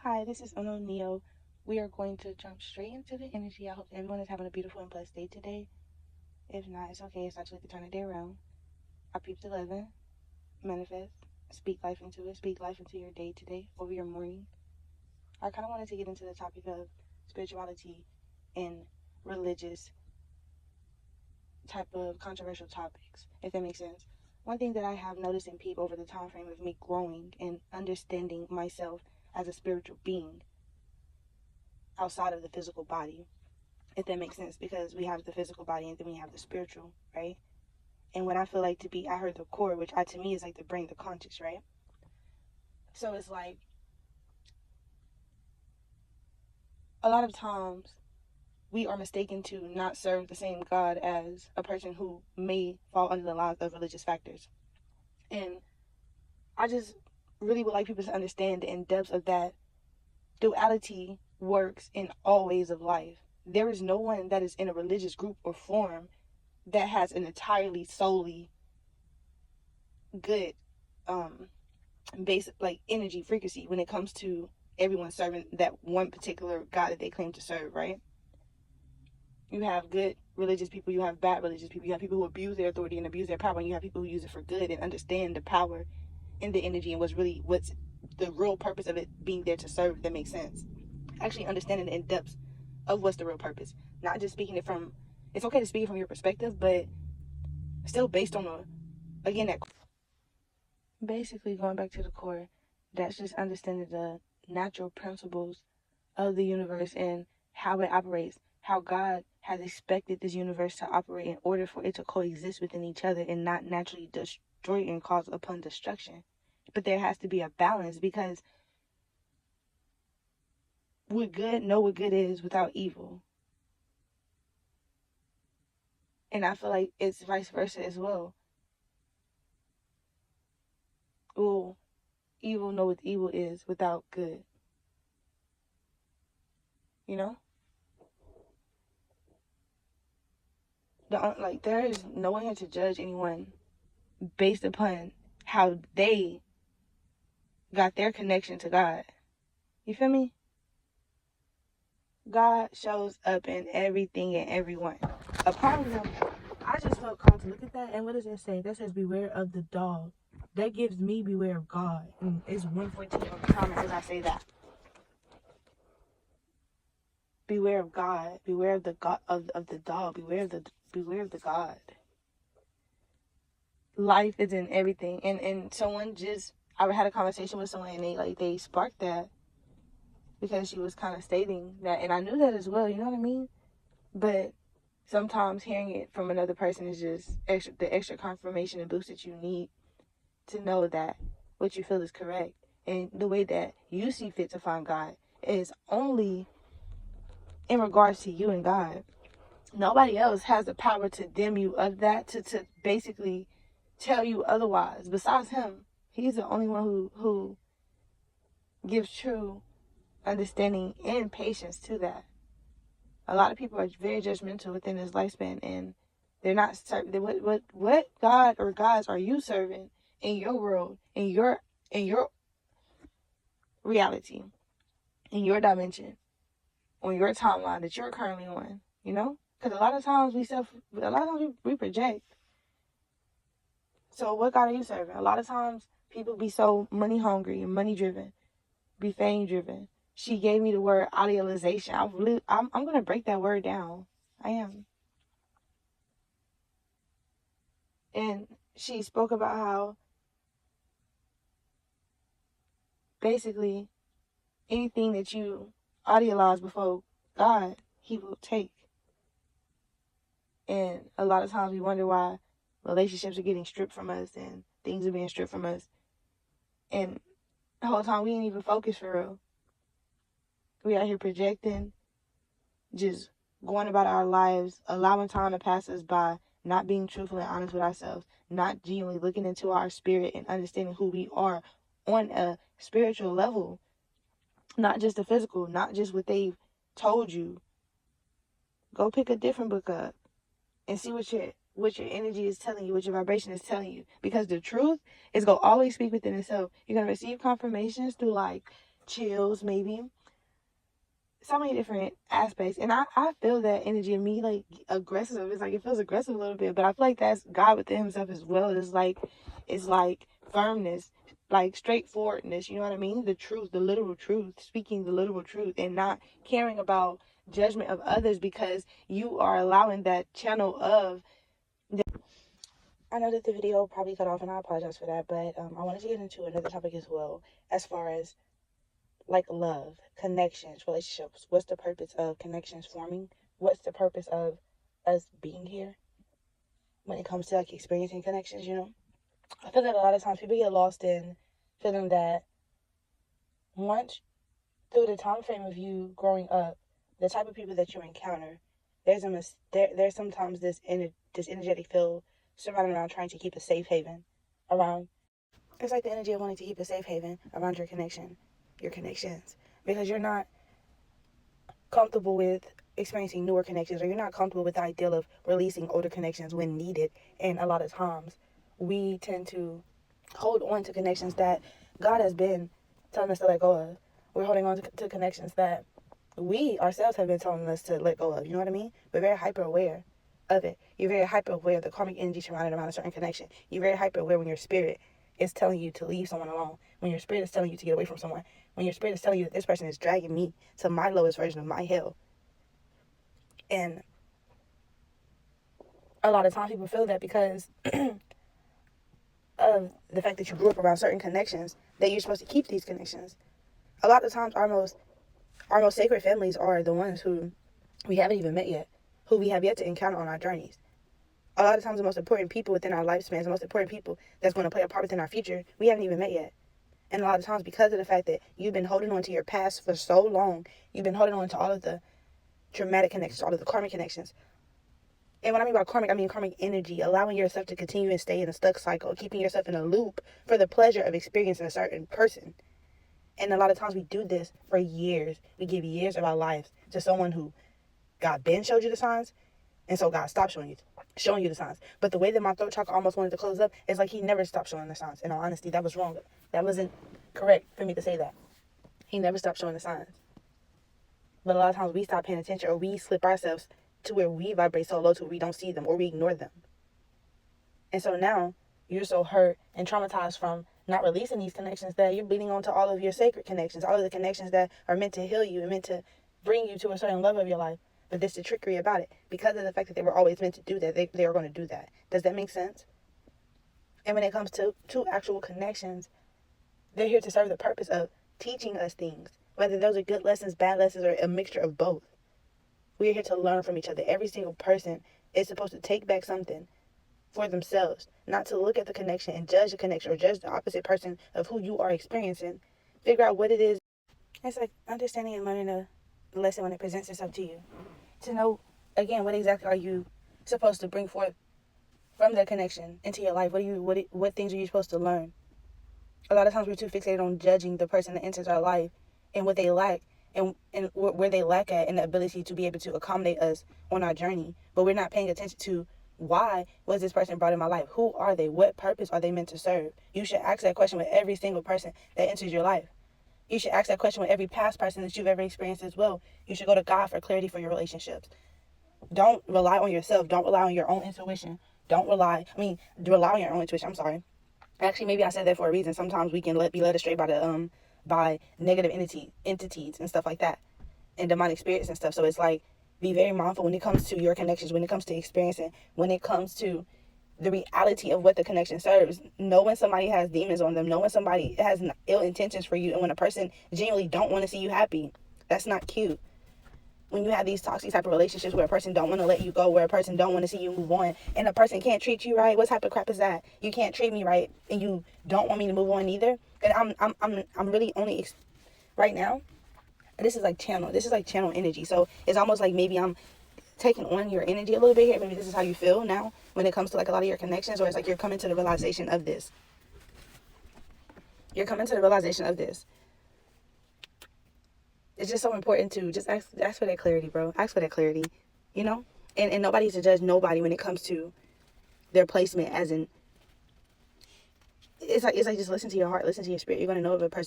Hi, this is Uno Neo. We are going to jump straight into the energy. I hope everyone is having a beautiful and blessed day today. If not, it's okay. It's actually to turn the day around. I peeped 11. Manifest. Speak life into it. Speak life into your day today, over your morning. I kind of wanted to get into the topic of spirituality and religious type of controversial topics, if that makes sense. One thing that I have noticed in peep over the time frame of me growing and understanding myself as a spiritual being outside of the physical body, if that makes sense, because we have the physical body and then we have the spiritual, right? And what I feel like to be, I heard the core, which to me is like the brain, the conscious, right? So it's like a lot of times we are mistaken to not serve the same God as a person who may fall under the lines of religious factors. And I just really would like people to understand the in depth of that duality works in all ways of life. There is no one that is in a religious group or form that has an entirely solely good basic like energy frequency when it comes to everyone serving that one particular God that they claim to serve, right? You have good religious people, you have bad religious people, you have people who abuse their authority and abuse their power, and you have people who use it for good and understand the power in the energy and what's the real purpose of it being there to serve, if that makes sense. Actually understanding the in depth of what's the real purpose. Not just speaking it from, it's okay to speak it from your perspective, but still based on again, that basically going back to the core, that's just understanding the natural principles of the universe and how it operates, how God has expected this universe to operate in order for it to coexist within each other and not naturally destroy and cause upon destruction. But there has to be a balance, because what good know what good is without evil. And I feel like it's vice versa as well. Well, evil know what evil is without good. You know? Like, there is no one here to judge anyone based upon how they got their connection to God. You feel me? God shows up in everything and everyone. Apart from him, I just felt called to look at that. And what does that say? That says, beware of the dog. That gives me beware of God. And it's 1:14 on the comments as I say that. Beware of God. Beware of the God of the dog. Beware of the God. Life is in everything. And someone just, I had a conversation with someone and they sparked that because she was kind of stating that, and I knew that as well, you know what I mean? But sometimes hearing it from another person is just the extra confirmation and boost that you need to know that what you feel is correct. And the way that you see fit to find God is only in regards to you and God. Nobody else has the power to dim you of that, to basically tell you otherwise. Besides him, he's the only one who gives true understanding and patience to that. A lot of people are very judgmental within this lifespan, and they're not serving. What God or gods are you serving in your world, in your reality, in your dimension, on your timeline that you're currently on? You know, because a lot of times we project. So what God are you serving? A lot of times people be so money hungry and money driven, be fame driven. She gave me the word idealization. I'm gonna break that word down. I am. And she spoke about how basically anything that you idealize before God, he will take. And a lot of times we wonder why relationships are getting stripped from us and things are being stripped from us. And the whole time we ain't even focused for real. We out here projecting, just going about our lives, allowing time to pass us by, not being truthful and honest with ourselves, not genuinely looking into our spirit and understanding who we are on a spiritual level, not just the physical, not just what they've told you. Go pick a different book up and see what your energy is telling you, what your vibration is telling you. Because the truth is going to always speak within itself. You're going to receive confirmations through like chills, maybe. So many different aspects. And I feel that energy in me, like, aggressive. It's like, it feels aggressive a little bit, but I feel like that's God within himself as well. It's like firmness, like straightforwardness, you know what I mean? The truth, the literal truth, speaking the literal truth, and not caring about judgment of others, because you are allowing that channel of I know that the video probably cut off, and I apologize for that, but I wanted to get into another topic as well, as far as like love, connections, relationships. What's the purpose of connections forming? What's the purpose of us being here when it comes to like experiencing connections, you know? I feel that a lot of times people get lost in feeling that once through the time frame of you growing up, the type of people that you encounter, there's sometimes this energetic field surrounding around trying to keep a safe haven around. It's like the energy of wanting to keep a safe haven around your connections, because you're not comfortable with experiencing newer connections, or you're not comfortable with the ideal of releasing older connections when needed. And a lot of times we tend to hold on to connections that God has been telling us to let go of. We're holding on to connections that we ourselves have been telling us to let go of. You know what I mean? We're very hyper aware of it. You're very hyper aware of the karmic energy surrounding around a certain connection. You're very hyper aware when your spirit is telling you to leave someone alone. When your spirit is telling you to get away from someone. When your spirit is telling you that this person is dragging me to my lowest version of my hell. And a lot of times people feel that because of the fact that you grew up around certain connections, that you're supposed to keep these connections. A lot of times our most sacred families are the ones who we haven't even met yet, who we have yet to encounter on our journeys. A lot of times the most important people within our lifespans, the most important people that's going to play a part within our future, we haven't even met yet. And a lot of times, because of the fact that you've been holding on to your past for so long, you've been holding on to all of the traumatic connections, all of the karmic connections. And when I mean by karmic, I mean karmic energy, allowing yourself to continue and stay in a stuck cycle, keeping yourself in a loop for the pleasure of experiencing a certain person. And a lot of times we do this for years. We give years of our lives to someone who God Ben showed you the signs, and so God stopped showing you the signs. But the way that my throat chakra almost wanted to close up is like he never stopped showing the signs. In all honesty, that was wrong. That wasn't correct for me to say that. He never stopped showing the signs. But a lot of times we stop paying attention, or we slip ourselves to where we vibrate so low to where we don't see them, or we ignore them. And so now you're so hurt and traumatized from not releasing these connections that you're bleeding onto all of your sacred connections, all of the connections that are meant to heal you and meant to bring you to a certain level of your life. But there's the trickery about it. Because of the fact that they were always meant to do that, they are going to do that. Does that make sense? And when it comes to actual connections, they're here to serve the purpose of teaching us things. Whether those are good lessons, bad lessons, or a mixture of both. We are here to learn from each other. Every single person is supposed to take back something for themselves. Not to look at the connection and judge the connection, or judge the opposite person of who you are experiencing. Figure out what it is. It's like understanding and learning a lesson when it presents itself to you. To know, again, what exactly are you supposed to bring forth from that connection into your life? What things are you supposed to learn? A lot of times we're too fixated on judging the person that enters our life and what they lack, and where they lack at, and the ability to be able to accommodate us on our journey. But we're not paying attention to why was this person brought in my life? Who are they? What purpose are they meant to serve? You should ask that question with every single person that enters your life. You should ask that question with every past person that you've ever experienced as well. You should go to God for clarity for your relationships. Don't rely on yourself. Don't rely on your own intuition. Rely on your own intuition. I'm sorry. Actually, maybe I said that for a reason. Sometimes we can be led astray by negative entities and stuff like that, and demonic spirits and stuff. So it's like, be very mindful when it comes to your connections, when it comes to experiencing, when it comes to the reality of what the connection serves. Know when somebody has demons on them. Know when somebody has ill intentions for you, and when a person genuinely don't want to see you happy. That's not cute. When you have these toxic type of relationships where a person don't want to let you go, where a person don't want to see you move on, and a person can't treat you right, what type of crap is that? You can't treat me right, and you don't want me to move on either. And I'm really only right now. This is like channel energy. So it's almost like maybe I'm taking on your energy a little bit here. Maybe this is how you feel now when it comes to like a lot of your connections, or it's like you're coming to the realization of this. It's just so important to just ask for that clarity, bro. Ask for that clarity, you know? And nobody's to judge nobody when it comes to their placement, as in, it's like just listen to your heart, listen to your spirit. You're going to know if a person